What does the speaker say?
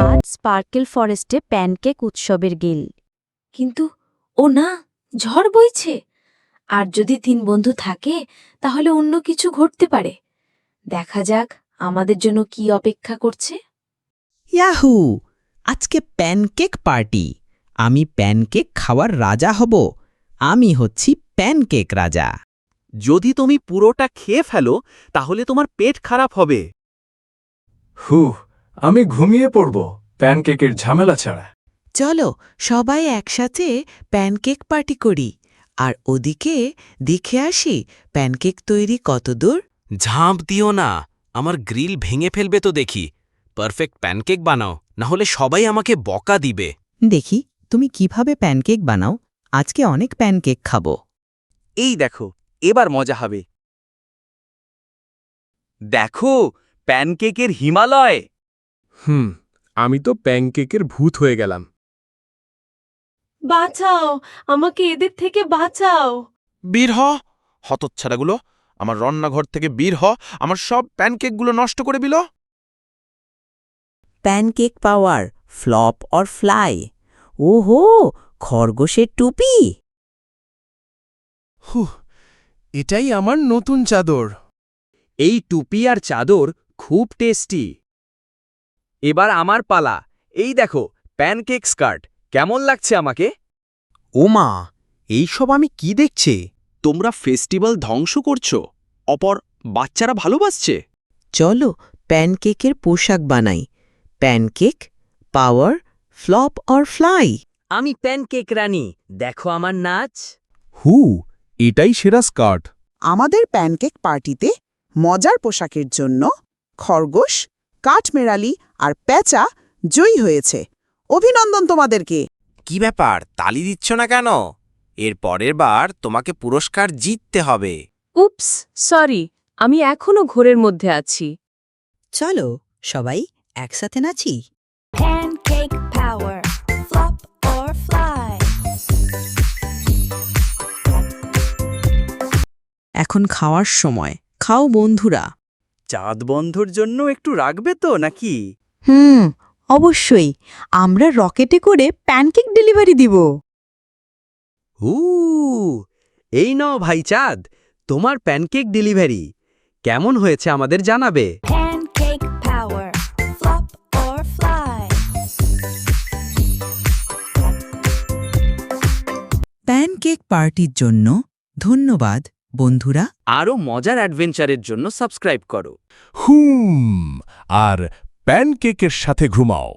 আজ sparkle ফরেস্টে pancake উৎসবের গিল। কিন্তু ও না, ঝড় বইছে। আর যদি 3 বন্ধু থাকে তাহলে অন্য কিছু ঘটতে পারে। দেখা যাক আমাদের জন্য কি অপেক্ষা করছে। ইয়াহু! আজকে প্যানকেক পার্টি। আমি প্যানকেক খাওয়ার রাজা হব। আমি হচ্ছি প্যানকেক রাজা। যদি তুমি পুরোটা খেয়ে ফেলো তাহলে তোমার পেট খারাপ হবে। আমি ঘুমিয়ে পড়ব প্যানকেকের ঝামেলা ছাড়া। চলো সবাই একসাথে প্যানকেক পার্টি করি। আর ওদিকে দেখে আসি প্যানকেক তৈরি কতদূর। ঝাঁপ দিও না, আমার গ্রিল ভেঙে ফেলবে তো দেখি। পারফেক্ট প্যানকেক বানাও, না হলে সবাই আমাকে বকা দিবে। দেখি তুমি কিভাবে প্যানকেক বানাও। আজকে অনেক প্যানকেক খাবো। এই দেখো, এবার মজা হবে। দেখো, প্যানকেকের হিমালয়। আমি তো প্যানকেকের ভূত হয়ে গেলাম। বাঁচাও, আমাকে এদের থেকে বাঁচাও। বীর হ, হতচ্ছাড়াগুলো, আমার রান্নাঘর থেকে বীর হ, আমার সব প্যানকেকগুলো নষ্ট করে দিল। Pancake power, flop or fly. ওহো, খরগোশের টুপি। এটাই আমার নতুন চাদর। এই টুপি আর চাদর খুব টেস্টি। এবার আমার পালা। এই দেখো, প্যানকেক স্কার্ট। কেমন লাগছে আমাকে? ওমা, এইসব আমি কি দেখছি? তোমরা ফেস্টিভ্যাল ধ্বংস করছো, অপর বাচ্চারা ভালোবাসছে। চলো প্যানকেকের পোশাক বানাই। Pancake, power, flop or fly. আমি প্যানকেক রানী, দেখো আমার নাচ। এটাই সেরা স্কার্ট। আমাদের প্যানকেক পার্টিতে মজার পোশাকের জন্য খরগোশ, কাঠমেড়ালি আর প্যাঁচা জয়ী হয়েছে। অভিনন্দন তোমাদেরকে। কি ব্যাপার, তালি দিচ্ছ না কেন? এর পরের বার তোমাকে পুরস্কার জিততে হবে। উপস, সরি, আমি এখনো ঘোরের মধ্যে আছি। চলো সবাই একসাথে নাচি। Pancake power, flop or fly. এখন খাওয়ার সময়। খাও বন্ধুরা। চাঁদ বন্ধুর জন্য একটু রাখবে তো নাকি? অবশ্যই। আমরা রকেটে করে প্যানকেক ডেলিভারি দিব। এই নাও ভাই চাঁদ, তোমার প্যানকেক ডেলিভারি। কেমন হয়েছে আমাদের জানাবে। Pancake power, flop or fly. Pancake পার্টির জন্য ধন্যবাদ বন্ধুরা। আরও মজার অ্যাডভেঞ্চারের জন্য সাবস্ক্রাইব করো। আর প্যানকেকের সাথে ঘুমাও।